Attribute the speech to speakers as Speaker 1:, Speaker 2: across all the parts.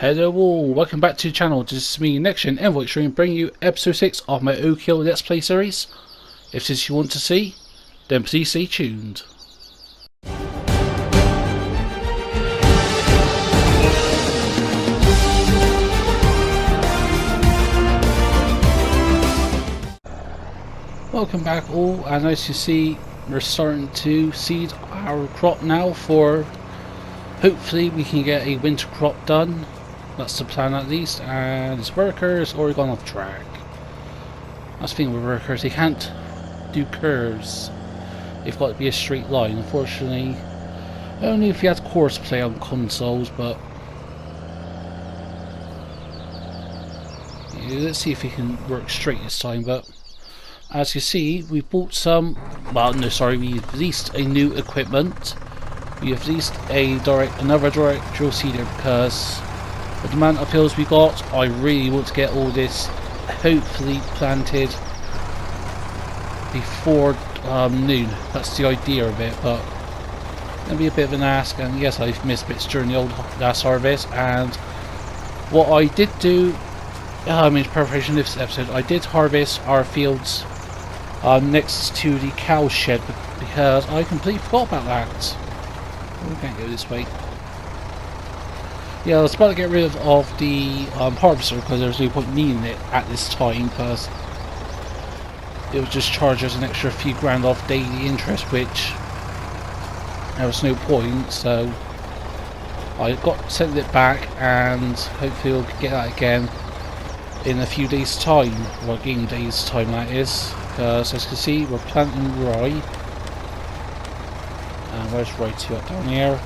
Speaker 1: Hello all, welcome back to the channel. This is me, Next Gen EnvoyXtreme, bringing you episode 6 of my Kill Let's Play series. If this is you want to see, then please stay tuned. Welcome back all, and as you see, we're starting to seed our crop now for hopefully we can get a winter crop done. That's the plan at least, and it's workers already gone off track. That's the thing with workers, they can't do curves. They've got to be a straight line, unfortunately. Only if you had course play on consoles, but yeah, let's see if we can work straight this time. But as you see, we bought some, well no sorry, we released a new equipment. We have released another direct drill seeder because with the amount of hills we got, I really want to get all this hopefully planted before noon. That's the idea of it, but it'll be a bit of an ask, and yes, I've missed bits during the last harvest. And what I did do, in preparation of this episode, I did harvest our fields next to the cow shed because I completely forgot about that. We can't go this way. Yeah, I was about to get rid of the harvester because there's no point needing it at this time because it would just charge us an extra few grand off daily interest, which there was no point. So I sent it back, and hopefully we'll get that again in a few days time, or game days time that is, because as you can see we're planting rye. And where's rye 2 up down here?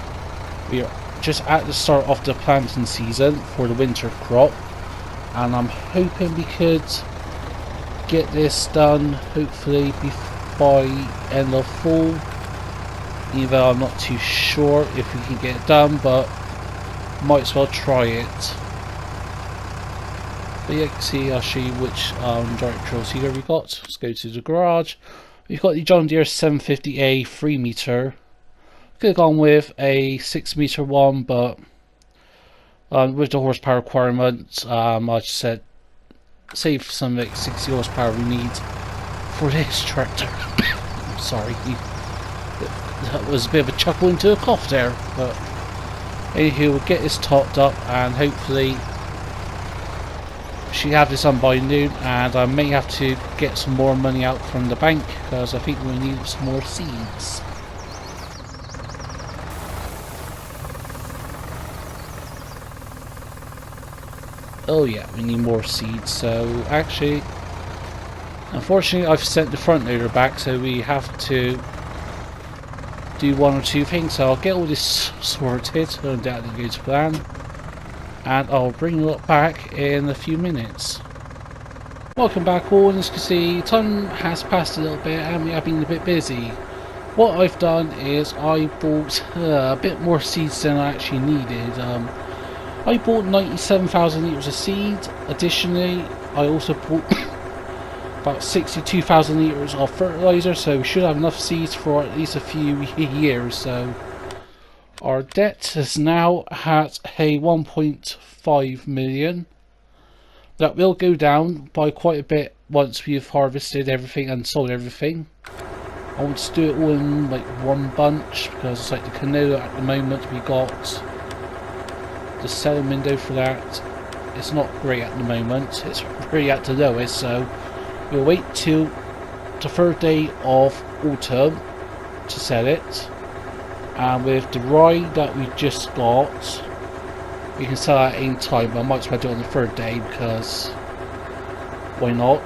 Speaker 1: We are just at the start of the planting season for the winter crop, and I'm hoping we could get this done hopefully by end of fall, even though I'm not too sure if we can get it done, but might as well try it. But yeah, you can see, I'll show you which direct drill seeder we got. Let's go to the garage. We've got the John Deere 750A 3 meter. Could have gone with a 6 meter one, but with the horsepower requirements, I just said save some like 60 horsepower we need for this tractor. Sorry, that was a bit of a chuckle into a cough there, but anywho, we'll get this topped up and hopefully should have this on by noon. And I may have to get some more money out from the bank because I think we need some more seeds. Oh yeah, we need more seeds. So actually, unfortunately I've sent the front loader back, so we have to do one or two things. So I'll get all this sorted, so that didn't go to plan, and I'll bring you up back in a few minutes. Welcome back all, and as you can see time has passed a little bit and we have been a bit busy. What I've done is I bought a bit more seeds than I actually needed. I bought 97,000 litres of seed. Additionally, I also bought about 62,000 litres of fertiliser, so we should have enough seeds for at least a few years. So our debt is now at a 1.5 million. That will go down by quite a bit once we've harvested everything and sold everything. I want to do it all in like one bunch because it's like the canola at the moment. We got the selling window for that, it's not great at the moment, it's really at the lowest, so we'll wait till the third day of autumn to sell it. And with the rye that we just got, we can sell that in time, but I might as well do it on the third day because why not.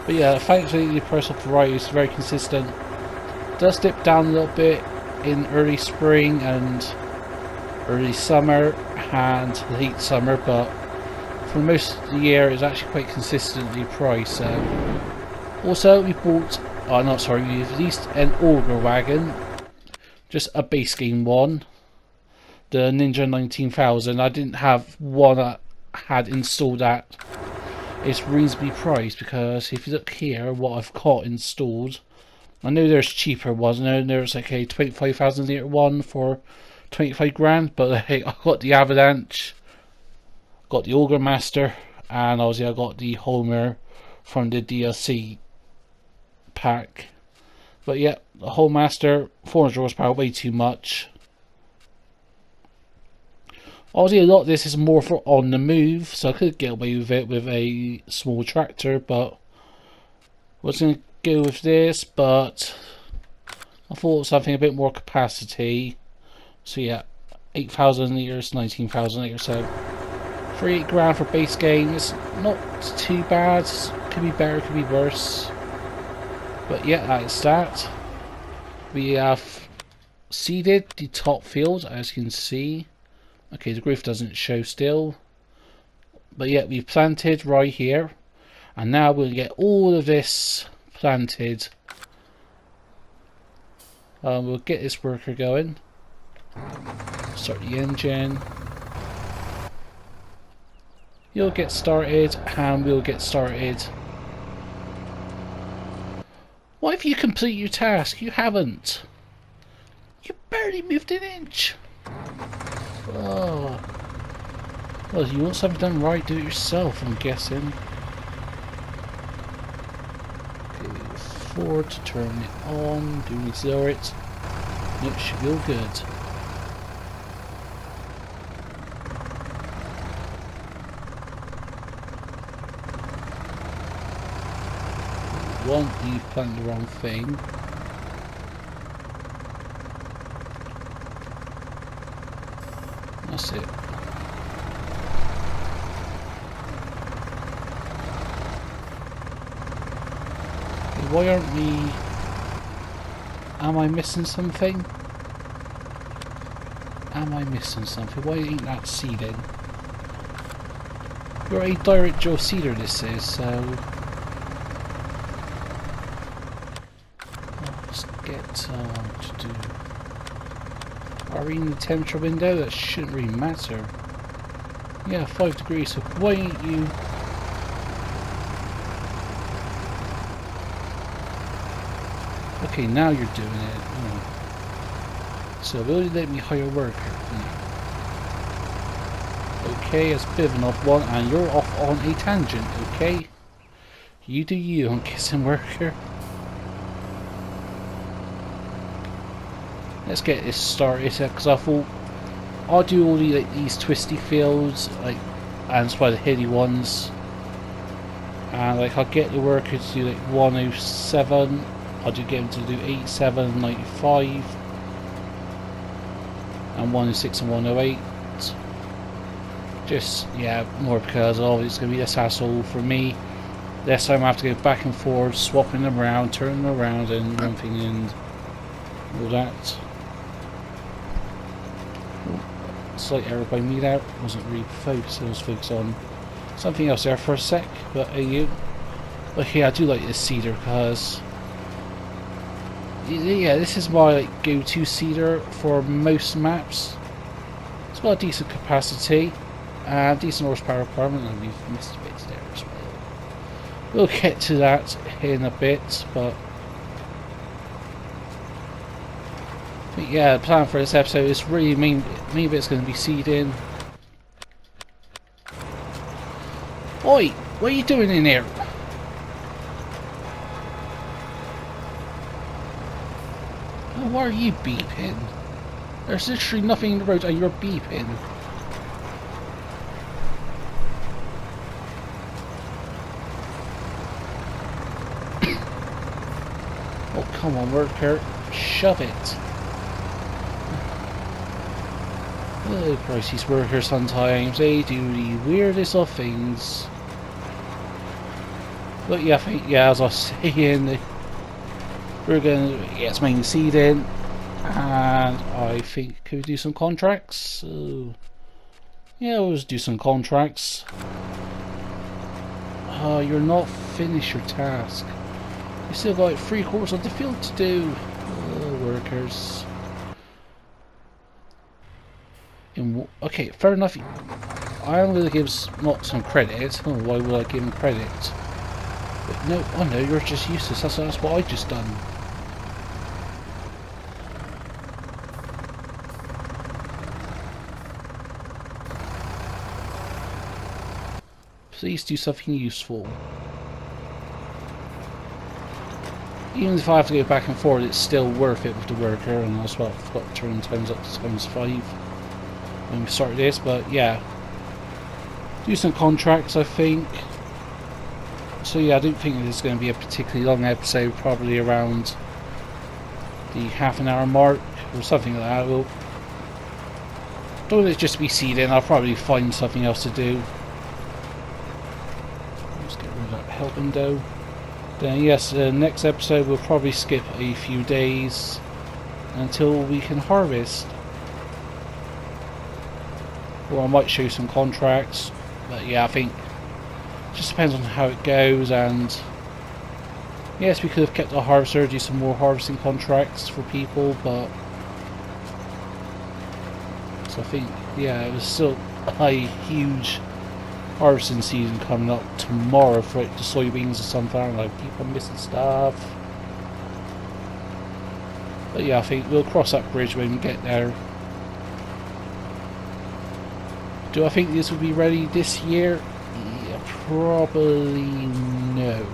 Speaker 1: But yeah, thankfully the price of the rye is very consistent. It does dip down a little bit in early spring and early summer and late summer, but for most of the year it's actually quite consistently priced. So also we bought, we released an auger wagon, just a base game one, the Ninja 19,000. I didn't have one that had installed that. It's reasonably priced because if you look here what I've got installed, I know there's cheaper ones. I know there's like a 25,000 litre one for 25 grand, but hey, I got the Avalanche, got the Ogre Master, and obviously I got the Homer from the DLC pack. But yeah, the whole Master, 400 horsepower, way too much. Obviously a lot of this is more for on the move, so I could get away with it with a small tractor, but I was going to go with this, but I thought something a bit more capacity. So yeah, 8,000 litres, 19,000 litres, so 38 grand for base game. It's not too bad, could be better, could be worse. But yeah, that's that. We have seeded the top field, as you can see. Okay, the growth doesn't show still. But yeah, we've planted right here. And now we'll get all of this planted. We'll get this worker going. Start the engine. You'll get started, and we'll get started. Why have you completed your task? You haven't. You barely moved an inch. Oh. Well, you want something done right, do it yourself, I'm guessing. Okay, 4 to turn it on. Do we zero it? It should feel good. One, you planted the wrong thing. That's it. Why aren't we... Am I missing something? Am I missing something? Why ain't that seeding? You're a direct Joe seeder, this is, so... Let's get to do... Are we in the temperature window? That shouldn't really matter. Yeah, 5 degrees, so why ain't you... Okay, now you're doing it. Oh. So will you let me hire worker? Okay, it's a bit of an off one, and you're off on a tangent, okay? You do you, I'm guessing worker. Let's get this started, because I thought I'll do all the, like, these twisty fields, like, and it's by the hilly ones. And like I'll get the worker to do like 107. I'll just get him to do 87, 95, and 106 and 108. Just, yeah, more because it's going to be less hassle for me. Less time I have to go back and forth, swapping them around, turning them around, and one thing and all that. Slight error by me there. Wasn't really focused. I was focused on something else there for a sec. But yeah, I do like this seeder because. Yeah, this is my like go-to seeder for most maps. It's got a decent capacity and decent horsepower requirement, and we've missed a bit there as well. We'll get to that in a bit, but yeah, the plan for this episode is really main bit's going to be seeding. Oi, what are you doing in here? Why are you beeping? There's literally nothing in the road and you're beeping. Oh, come on, worker. Shove it. Oh, Christ, these workers sometimes, they do the weirdest of things. But yeah, I think, yeah, as I was saying, we're going to get some seed in, and I think could we do some contracts? So, yeah, let's do some contracts. Oh, you're not finished your task. You still got like 3/4 of the field to do. Oh, workers. Okay, fair enough. I'm going to give not some credit. Oh, why would I give him credit? But no, I know you're just useless. That's what I just done. Please do something useful. Even if I have to go back and forth, it's still worth it with the worker, and as well, I've got to turn times up to ×5 when we start this, but yeah. Do some contracts, I think. So yeah, I don't think this is going to be a particularly long episode, probably around the half-an-hour mark, or something like that. We'll, don't want it just to be seeding, I'll probably find something else to do. Let's get rid of that help window. Then yes, next episode we'll probably skip a few days until we can harvest. Or I might show some contracts, but yeah, I think it just depends on how it goes. And yes, we could have kept our harvester, do some more harvesting contracts for people, but so I think yeah, it was still a huge harvesting season coming up tomorrow for it, the soybeans or something. Like, keep on missing stuff. But yeah, I think we'll cross that bridge when we get there. Do I think this will be ready this year? Yeah, probably no.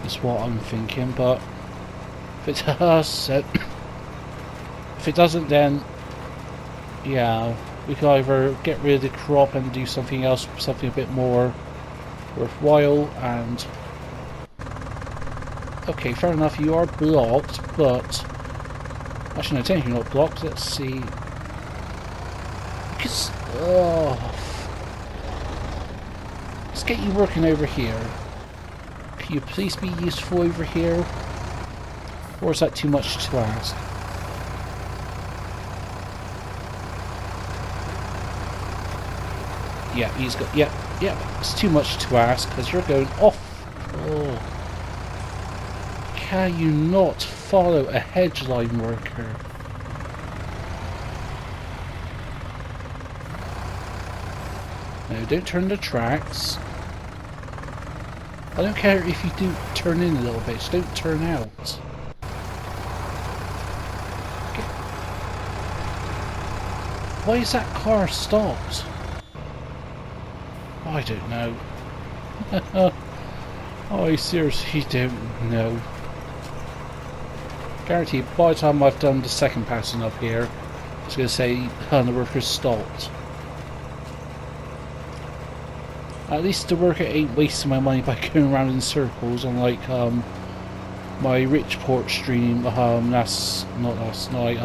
Speaker 1: That's what I'm thinking, but if it does, if it doesn't, then yeah, we can either get rid of the crop and do something else, something a bit more worthwhile. And okay, fair enough, you are blocked, but actually no, technically you're not blocked. Let's see. Because let's get you working over here. Can you please be useful over here, or is that too much to ask? Yeah, he's got. Yeah, it's too much to ask because you're going off. Oh, can you not follow a hedge line worker? No, don't turn the tracks. I don't care if you do turn in a little bit, just don't turn out. Okay. Why is that car stopped? I don't know. I seriously don't know. Guaranteed, by the time I've done the second passing up here, I was going to say the worker's stopped. At least the worker ain't wasting my money by going around in circles, unlike my Richport stream that's not last night,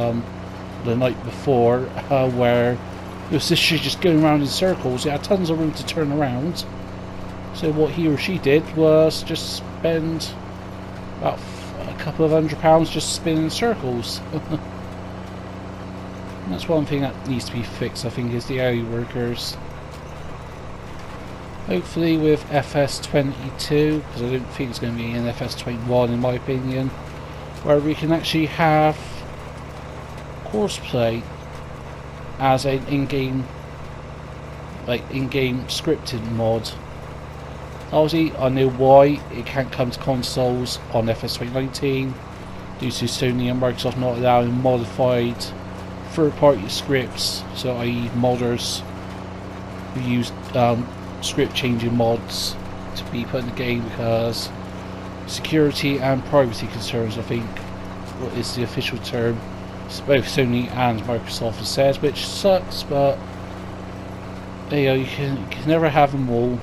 Speaker 1: the night before, where it was this shit just going around in circles. It had tons of room to turn around. So what he or she did was just spend about a couple of £100 just spinning in circles. That's one thing that needs to be fixed, I think, is the alley workers. Hopefully with FS22, because I don't think it's going to be in FS21 in my opinion, where we can actually have courseplay as an in-game, like in-game scripted mod. Obviously, I know why it can't come to consoles on FS2019 due to Sony and Microsoft not allowing modified third-party scripts, so i.e. modders who use script changing mods to be put in the game because security and privacy concerns, I think, what is the official term. Both Sony and Microsoft have said, which sucks, but you know, you can never have them all.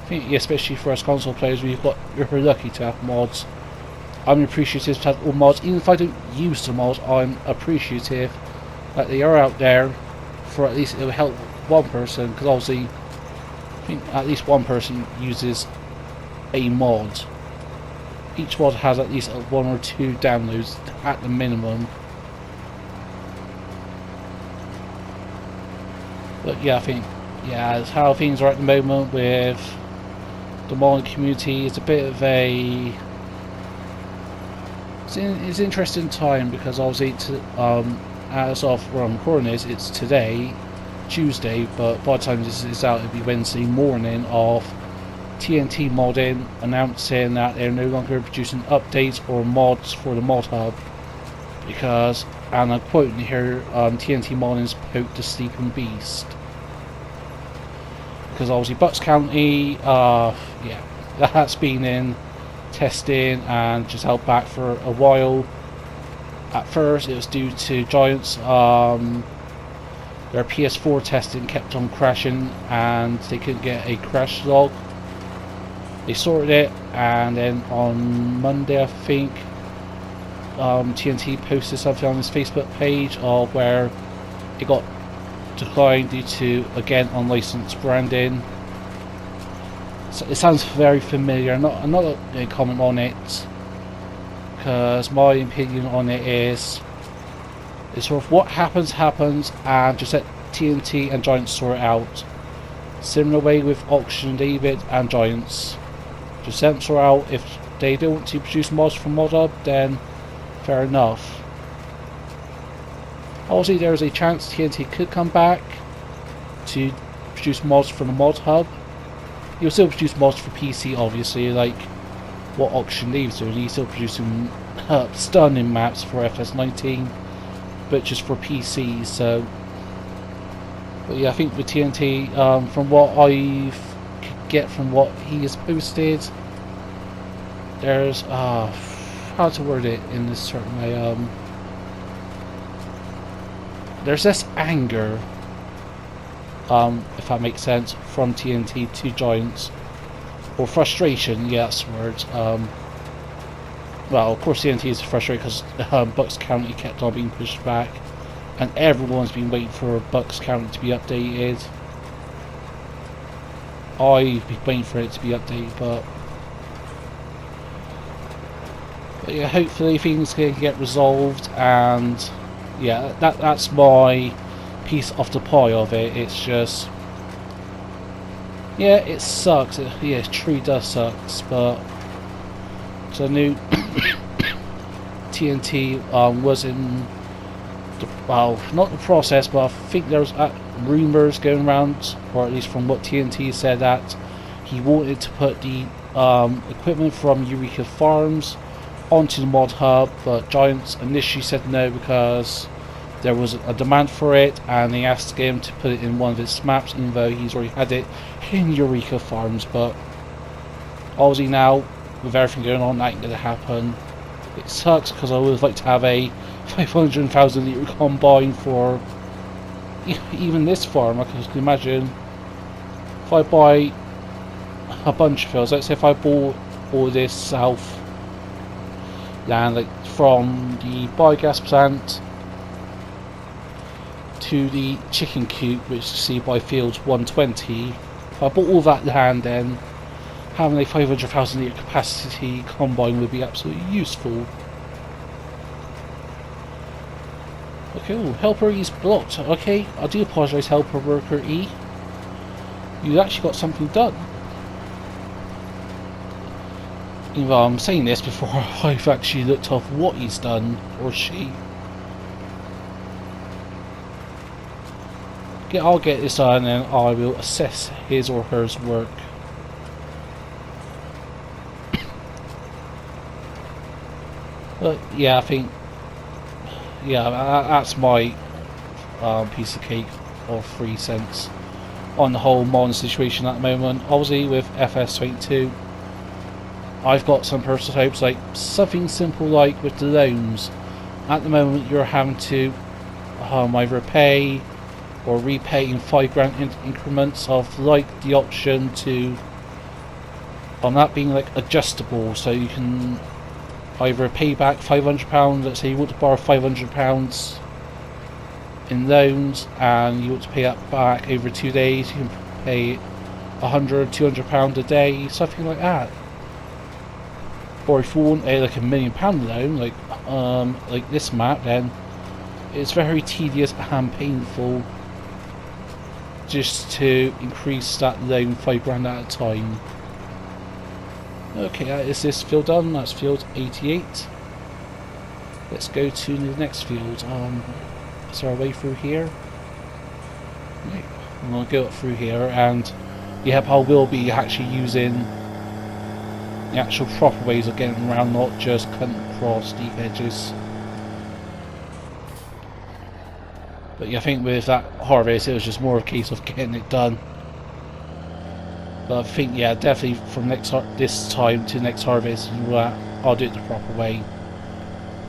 Speaker 1: I think, especially for us console players, we're lucky to have mods. I'm appreciative to have all mods, even if I don't use the mods. I'm appreciative that they are out there, for at least it will help one person, because obviously I think at least one person uses a mod. Each mod has at least 1 or 2 downloads at the minimum. But yeah, I think that's how things are at the moment with the modding community. It's a bit of a it's an interesting time, because obviously as of where I'm recording this, it's today, Tuesday, but by the time this is out, it'll be Wednesday morning of TNT Modding announcing that they're no longer producing updates or mods for the mod hub because, and I'm quoting here, TNT Modding's poked the sleeping beast. because obviously Bucks County, yeah, that's been in testing and just held back for a while. At first it was due to Giants, their PS4 testing kept on crashing and they couldn't get a crash log. They sorted it, and then on Monday I think TNT posted something on his Facebook page of where it got declined due to, again, unlicensed branding. So it sounds very familiar. I'm not going to comment on it, because my opinion on it is it's sort of what happens, and just let TNT and Giants sort it out. Similar way with Auction David and Giants. Just let them sort out. If they don't want to produce mods from Mod Hub, then fair enough. Obviously there is a chance TNT could come back to produce mods from the Mod Hub. He'll still produce mods for PC, obviously, like what Auction David's doing. He's still producing stunning maps for FS19, but just for PC. So, but yeah, I think with TNT, from what I could get from what he has posted, there's how to word it in this certain way. There's this anger, if that makes sense, from TNT to Giants, or frustration. Yeah, that's the word. Well, of course TNT is frustrated because Bucks County kept on being pushed back, and everyone's been waiting for Bucks County to be updated. I've been waiting for it to be updated, but yeah, hopefully things can get resolved, and yeah, that's my piece of the pie of it. It's just, yeah, it sucks. Yeah, it truly does suck, but so I knew TNT was in the, well, not the process, but I think there was rumours going around, or at least from what TNT said, that he wanted to put the equipment from Eureka Farms onto the Mod Hub, but Giants initially said no because there was a demand for it, and they asked to get him to put it in one of his maps, even though he's already had it in Eureka Farms. But obviously now, with everything going on, that ain't gonna happen. It sucks because I would like to have a 500,000 litre combine for even this farm. I can imagine if I buy a bunch of fields, let's say if I bought all this south land, like from the biogas plant to the chicken coop, which you see by field 120, if I bought all that land, then having a 500,000 litre capacity combine would be absolutely useful. Okay, ooh, Helper E's blocked. Okay, I do apologise, Helper Worker E. You actually got something done. Even though I'm saying this before I've actually looked up what he's done, or she. I'll get this done and I will assess his or her work. But yeah, I think, yeah, that's my piece of cake of 3 cents on the whole modern situation at the moment. Obviously with FS22, I've got some prototypes, like something simple like with the loans. At the moment you're having to either pay or repay in £5 increments of, like, the option to on that being like adjustable, so you can either pay back £500, let's say you want to borrow £500 in loans and you want to pay that back over 2 days, you can pay £100, £200 a day, something like that. Or if you want a like £1 million loan, like this map, then it's very tedious and painful just to increase that loan £5 at a time. Okay, is this field done? That's field 88. Let's go to the next field. Is there a way through here? Right. I'm gonna go up through here, and yep, I will be actually using the actual proper ways of getting around, not just cutting across deep edges. But yeah, I think with that harvest, it was just more a case of getting it done. But I think, yeah, definitely from this time to next harvest, I'll do it the proper way.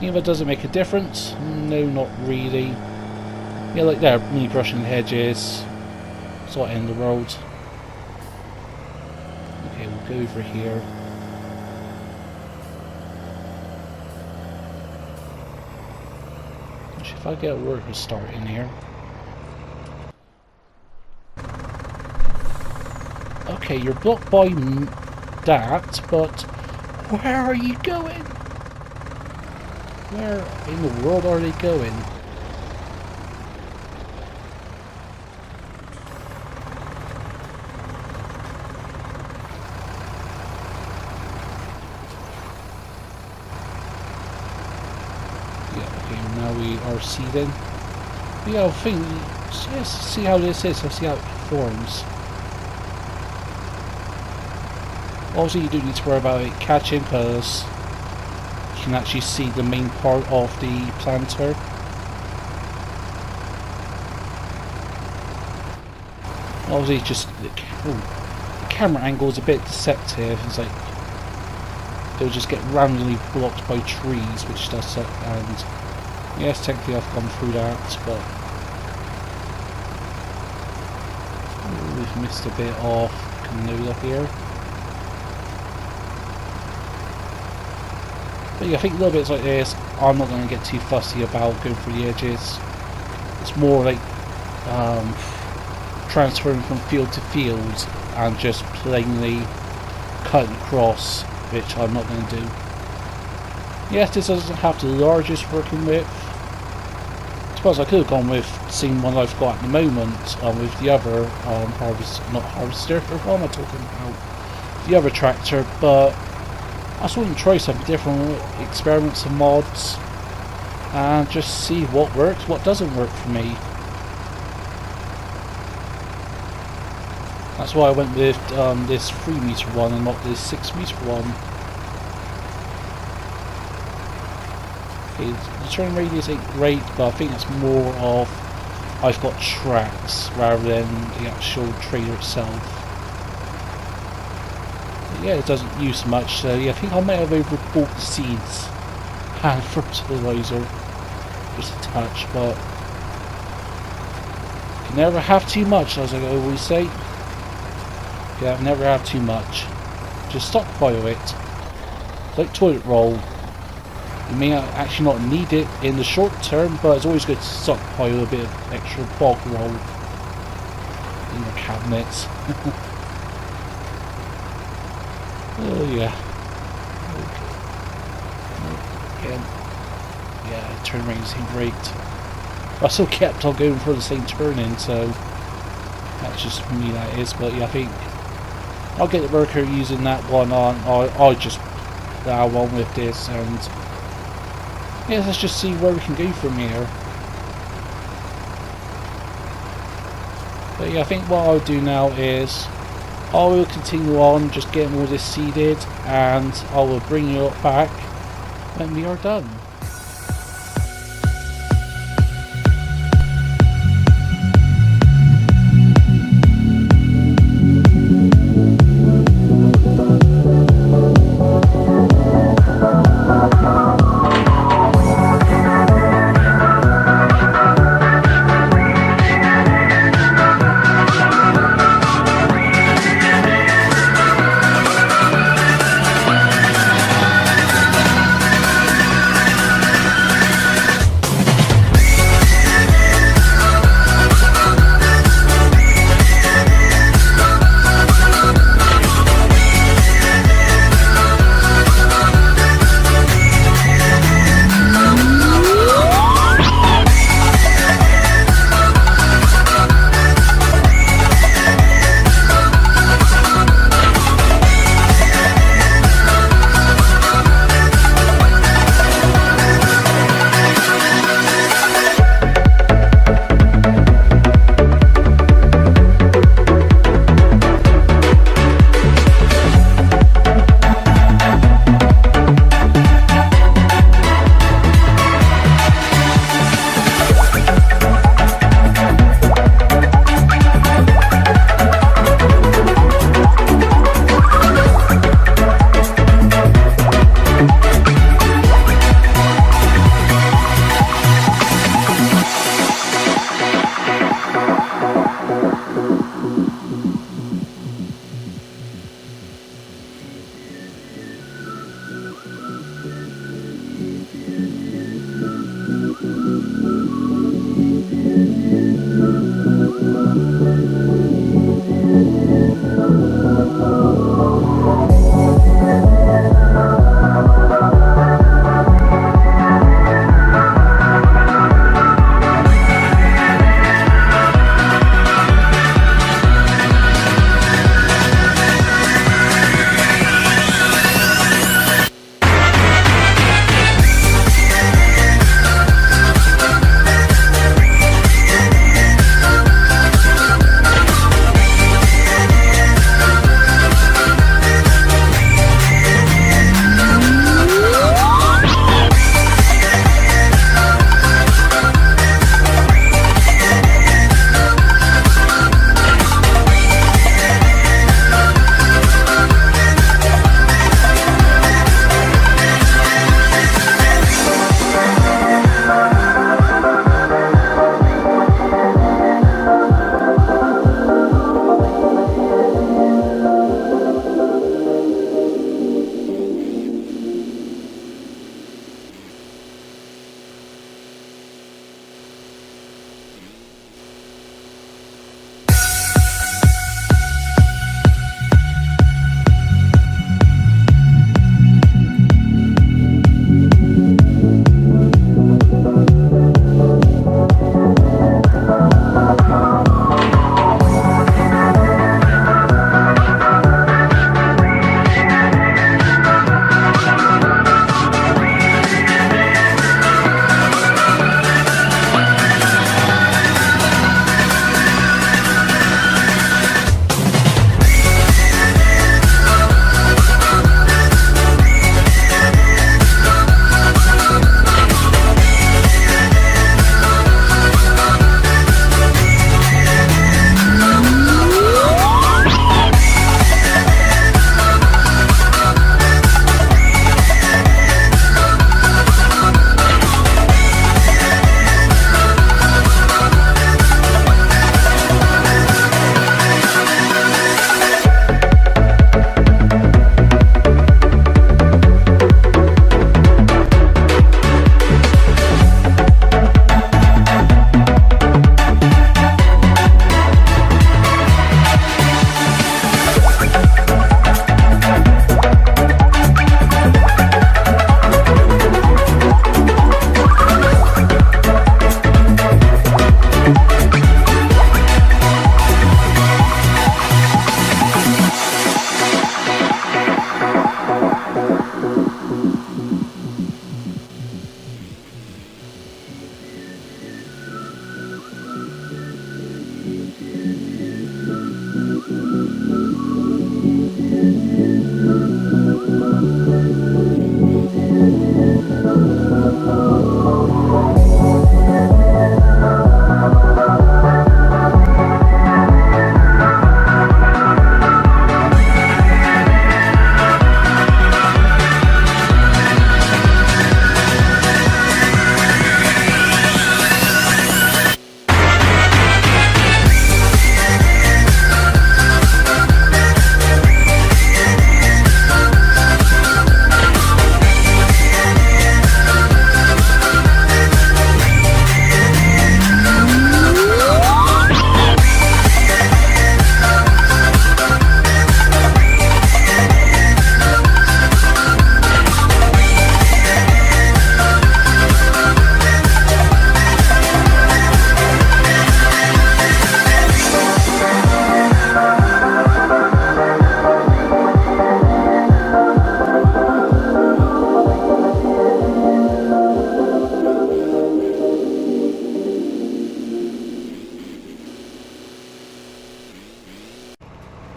Speaker 1: If that doesn't make a difference, no, not really. Yeah, like there, me brushing hedges, sort of end the road. Okay, we'll go over here. Actually, if I get a worker start in here. Okay, you're blocked by that, but where are you going? Where in the world are they going? Yeah, okay, now we are seeding. Yeah, I think, let's see how this is, let's see how it performs. Obviously you don't need to worry about it catching because you can actually see the main part of the planter. Obviously it's just the camera angle is a bit deceptive. It's like it'll just get randomly blocked by trees, which does suck. And yes, technically I've gone through that, but we've missed a bit of canola here. But yeah, I think little bits like this, I'm not going to get too fussy about going through the edges. It's more like transferring from field to field and just plainly cutting across, which I'm not going to do. Yes, this doesn't have the largest working width. I suppose I could have gone with the same one I've got at the moment with the other harvester, what am I talking about? The other tractor, but I just want to try something different, experiment some mods, and just see what works, what doesn't work for me. That's why I went with this 3 meter one and not this 6 meter one. Okay, the turn radius ain't great, but I think it's more of I've got tracks rather than the actual trailer itself. Yeah, it doesn't use much, so yeah, I think I might have overbought the seeds and fertilizer just a touch, but you can never have too much, as I always say. Yeah, never have too much. Just stockpile it. It's like toilet roll. You may actually not need it in the short term, but it's always good to stockpile a bit of extra bog roll in your cabinets. Oh yeah. Okay. Again. Yeah, turn rate seemed great. I still kept on going for the same turn-in, so that's just me, that is. But yeah, I think I'll get the worker using that one on. I'll just that one with this, and yeah, let's just see where we can go from here. But yeah, I think what I'll do now is I will continue on just getting all this seeded, and I will bring you back when we are done.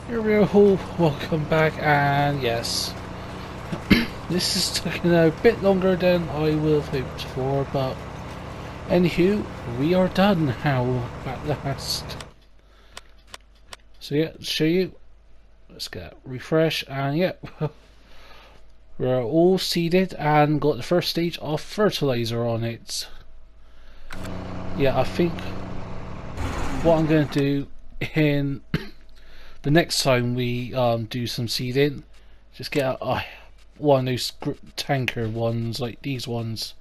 Speaker 1: Here we go, welcome back, and yes, this is taking a bit longer than I would have hoped for, but anywho, we are done now at last. So yeah, show you, let's get refresh, and yeah, we're all seeded and got the first stage of fertilizer on it. Yeah, I think what I'm going to do in the next time we do some seeding, just get one of those tanker ones like these ones.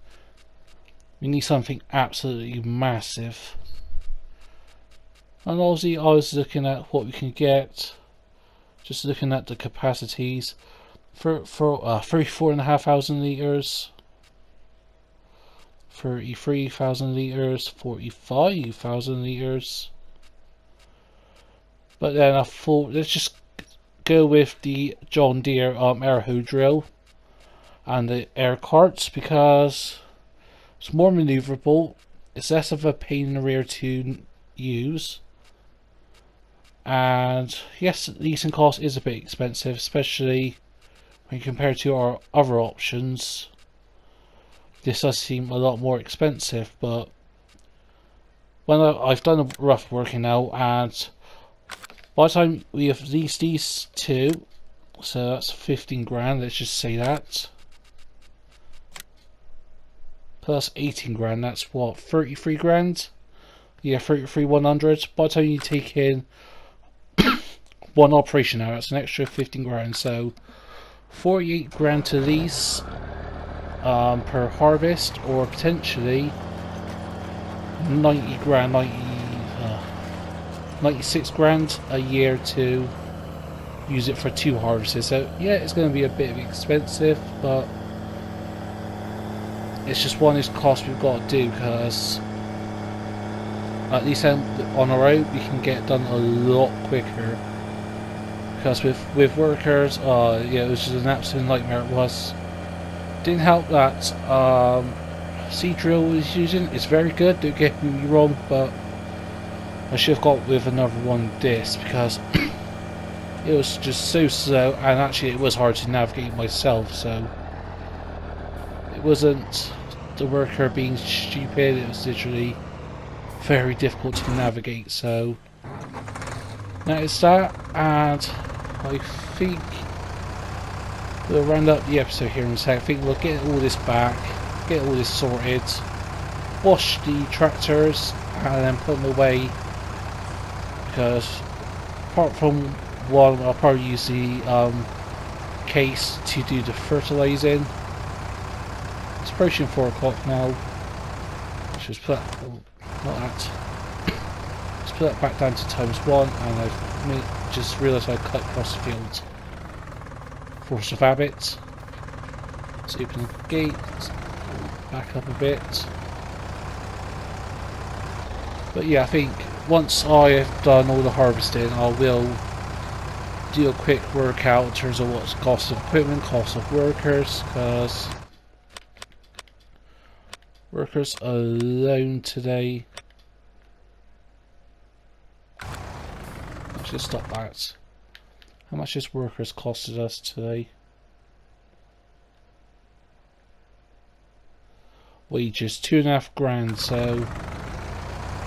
Speaker 1: We need something absolutely massive. And obviously I was looking at what we can get, just looking at the capacities for 34,500 litres, 33,000 litres, 45,000 litres. But then I thought, let's just go with the John Deere air hoe drill and the air carts, because it's more manoeuvrable, it's less of a pain in the rear to use, and yes, leasing cost is a bit expensive, especially when compared to our other options. This does seem a lot more expensive, but when I've done a rough working out, and by the time we have leased these two, so that's 15 grand, let's just say that, plus 18 grand, that's what, 33 grand? Yeah, 33,100. By the time you take in one operation now, that's an extra 15 grand, so 48 grand to lease per harvest, or potentially 90 grand, 96 grand a year to use it for 2 harvests. So yeah, it's going to be a bit expensive, but it's just one of those costs we've got to do, because at least on our own we can get done a lot quicker. Because with workers, yeah, it was just an absolute nightmare. It was. Didn't help that seed drill was using. It's very good, don't get me wrong, but I should have got with another one this, because it was just so slow, and actually it was hard to navigate myself. So it wasn't the worker being stupid, it was literally very difficult to navigate. So that is that, and I think we'll round up the episode here in a sec. I think we'll get all this back, get all this sorted, wash the tractors, and then put them away, because apart from one, I'll probably use the case to do the fertilizing. It's approaching 4 o'clock now. Let's just put that, not that. Let's put that back down to ×1, and I've just realised I cut across the field. Force of habit. Let's open the gate, back up a bit. But yeah, I think once I have done all the harvesting, I will do a quick workout in terms of what's cost of equipment, cost of workers, because workers alone today. Let's just stop that. How much has workers costed us today? Wages, 2.5 grand, so,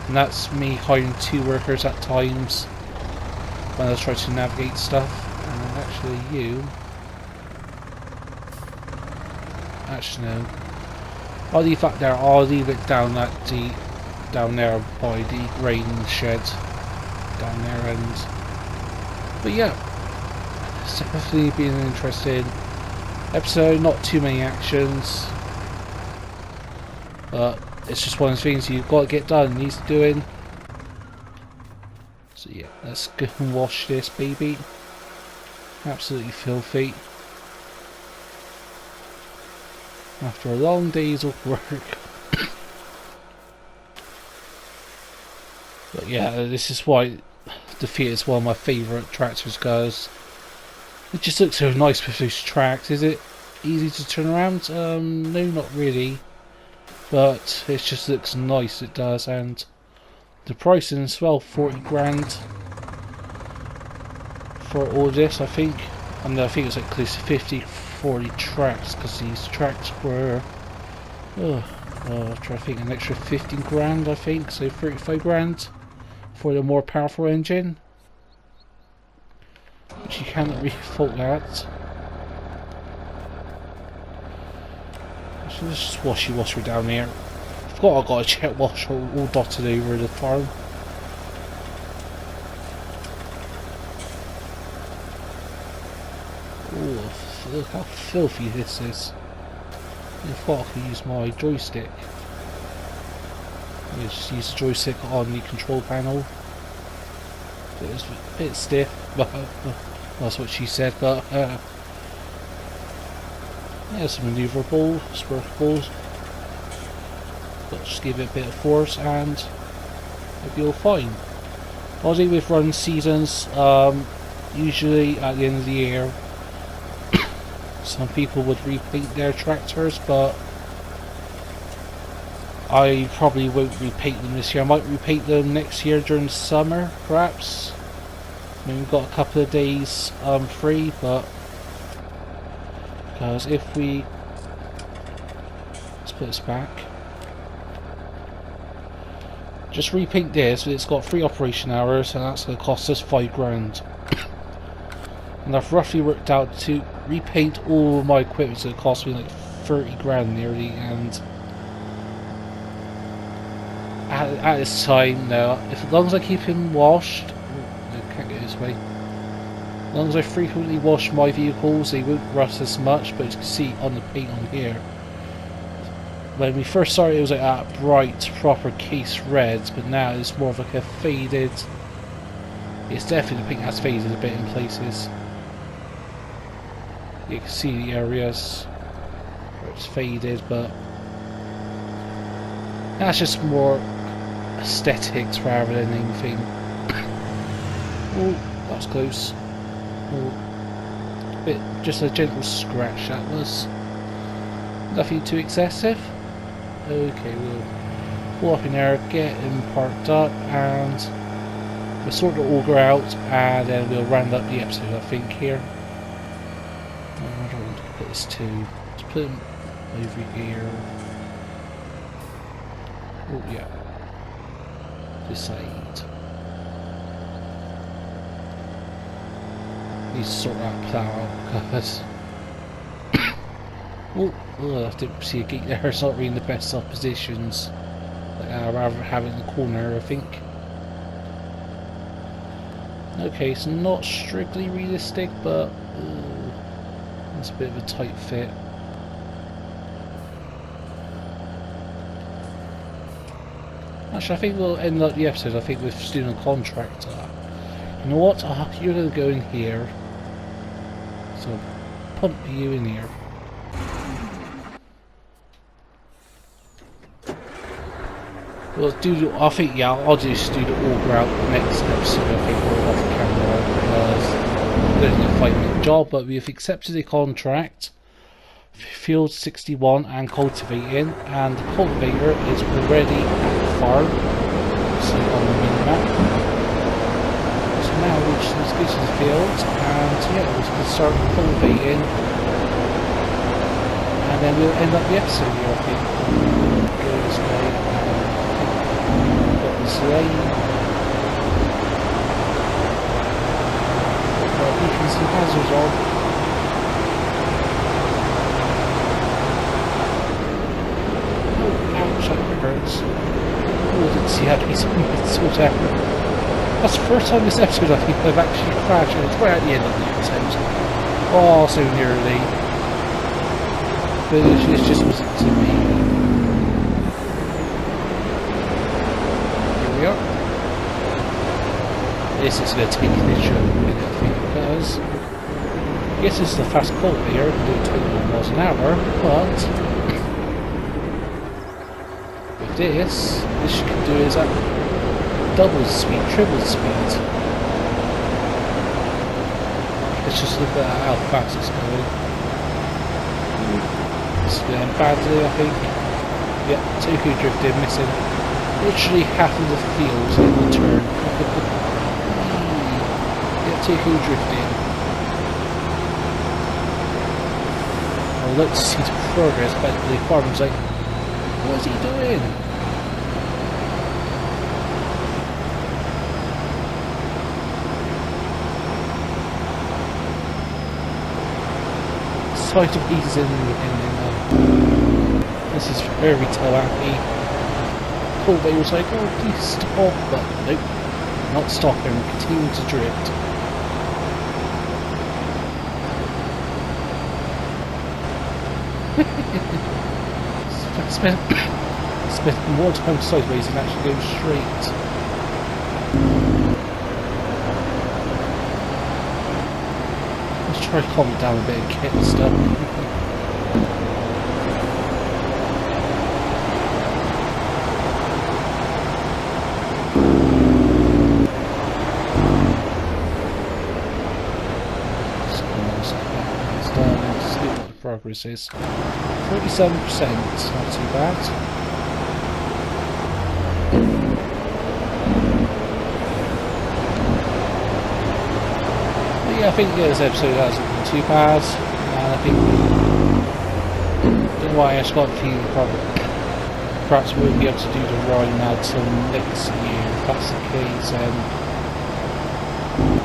Speaker 1: and that's me hiring 2 workers at times when I was trying to navigate stuff. And actually no, I'll leave that there. I'll leave it down at down there by the grain shed down there. And but yeah, it's definitely been an interesting episode. Not too many actions, but it's just one of the things you've got to get done, needs doing. So yeah, let's go and wash this baby. Absolutely filthy. After a long days of work. But yeah, this is why the Fiat is one of my favourite tractors, because it just looks so nice with those tracks. Is it easy to turn around? No, not really. But it just looks nice, it does. And the pricing as well, 40 grand for all this, I think. And I think it's like close to 40 tracks, because these tracks were, I'm trying to think, an extra 15 grand, I think, so 35 grand for the more powerful engine, which you cannot really fault that. So this is washer down here. I forgot I got a jet washer all dotted over the farm. Oh, look how filthy this is. I thought I could use my joystick. You just use the joystick on the control panel. It's a bit stiff, but that's what she said. But yeah, it's manoeuvrable, it's workable. But just give it a bit of force and it'll be all fine. Obviously, with run seasons, usually at the end of the year, some people would repaint their tractors, but I probably won't repaint them this year. I might repaint them next year during the summer, perhaps. I mean, we've got a couple of days free, but because if we let's put this back, just repaint this, it's got 3 operation hours, and that's going to cost us 5 grand. And I've roughly worked out to repaint all my equipment, so it cost me like 30 grand nearly, and at this time now, as long as I keep him washed, I can't get this way, as long as I frequently wash my vehicles, they won't rust as much. But you can see on the paint on here, when we first started it was like that bright proper case red, but now it's more of like a faded, it's definitely the paint has faded a bit in places. You can see the areas where it's faded, but that's just more aesthetics rather than anything. Oh, that was close. Oh, just a gentle scratch that was. Nothing too excessive. Okay, we'll pull up in there, get him parked up, and we'll sort the auger out, and then we'll round up the episode, I think, here. I don't want to put this too. Let's put him over here. Oh yeah. This side. Need to sort that plough out because oh, I didn't see a gate there. It's not really in the best of positions. I'd rather have it in the corner, I think. Okay, it's not strictly realistic, but it's a bit of a tight fit. Actually, I think we'll end up the episode, I think, with student contractor. You know what? You're going to go in here. So, pump you in here. We'll do. I think, yeah, I'll just do the auger out next episode. I think we're off camera because we're doing a 5-minute job, but we've accepted the contract. Field 61 and cultivating, and the cultivator is already at the farm. See on the mini map. So now we just go to the field, and yeah, we're going to start cultivating, and then we'll end up the episode here. I think. Go this way. Got this way. Got beacons and hazards on. Hurts. Oh, I didn't see how to be so down. That's the first time this episode I think I've actually crashed, and it's right at the end of the episode. Oh, so nearly. But it just wasn't to me. Here we are. This is going to take an issue a minute, I think, because yes, this is the fast cultivator, it can do 21 miles an hour, but this you can do is at double speed, triple speed. Let's just look at how fast it's going. It's going badly, I think. Yeah, Tuku drifted, missing literally half of the field in the turn. Yeah, Tico drifting. I'd like to see the progress, but the farmer's like, what's he doing? Sight of ease in this is very Tallahassee. Colby was like, oh please stop, but nope, not stopping, continue to drift. spend more time sideways than actually go straight. Let's try to calm it down a bit and get the stuff. Progress is 37%, not too bad. But yeah, I think this episode hasn't been too bad, and I think, don't know why I just got a feeling perhaps we won't be able to do the ride now till next year. If that's the case,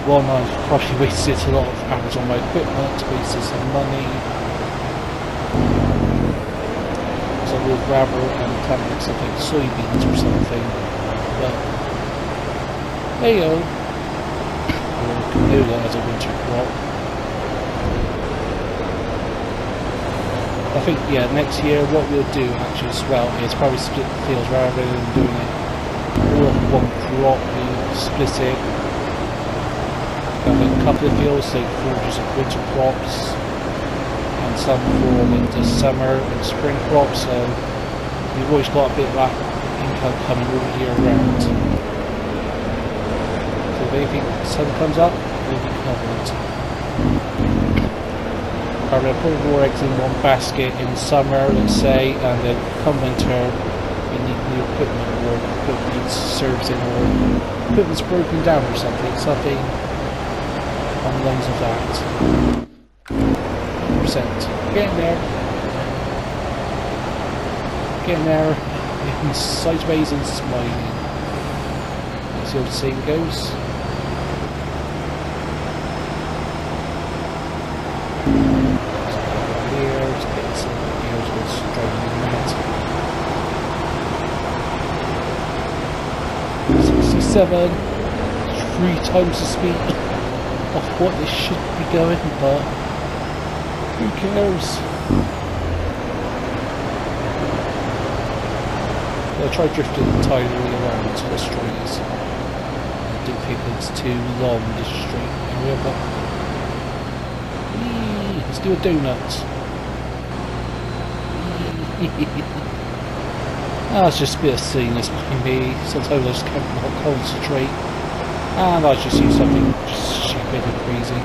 Speaker 1: one, I've probably wasted a lot of hours on my equipment, wasted some money. I would rather plant something like soybeans or something, but there you go. Or canola as a winter crop. I think, yeah, next year what we'll do actually as well is probably split the fields rather than doing it all in one crop. We'll split it. Have a couple of fields, say for just winter crops. Some for the summer and spring crops, so we've always got a bit of that income coming all year round. So if anything, the sun comes up, we'll be covered. I'm going to put more eggs in one basket in summer, let's say, and then come winter, we need new equipment, or equipment needs servicing, or equipment's broken down or something on the lines of that. Getting there, getting sideways and smiling. Let's see how the same goes. Here, let's get some gears, what's driving in that. 67, 3 times the speed of what they should be going, but who cares? I'll try drifting entirely around to the streets. I don't think it's too long, this straight area, but let's do a donut. That's just a bit of silliness by me. Sometimes I just can't concentrate, and I just use something just stupid and crazy.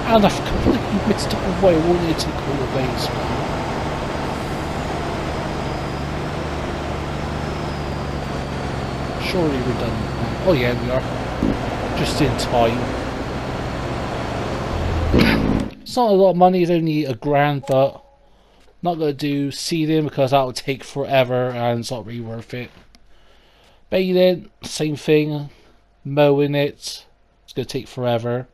Speaker 1: And I've completely missed up of where I wanted to call the base. Surely we're done. Oh yeah, we are. Just in time. It's not a lot of money, it's only $1,000, but not going to do seeding because that would take forever and it's not really worth it. Baling, same thing. Mowing it, it's going to take forever.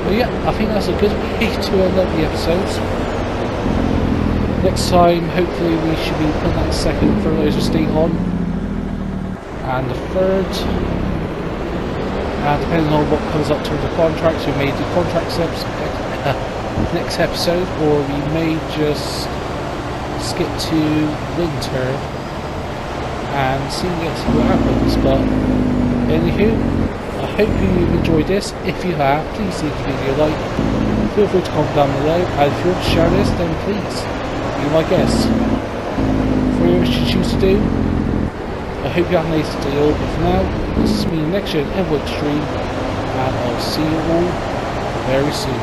Speaker 1: But yeah, I think that's a good way to end up the episodes. Next time, hopefully we should be putting that second fertilizer state on. And the third. And depending on what comes up to the contracts, we may do contracts next episode, or we may just skip to winter and see what happens. But anywho, I hope you've enjoyed this. If you have, please leave the video a like. Feel free to comment down below, and if you want to share this, then please be my guest. For what you choose to do, I hope you have a nice day all, but for now, this is me next year in EnvoyXtreme, and I'll see you all very soon.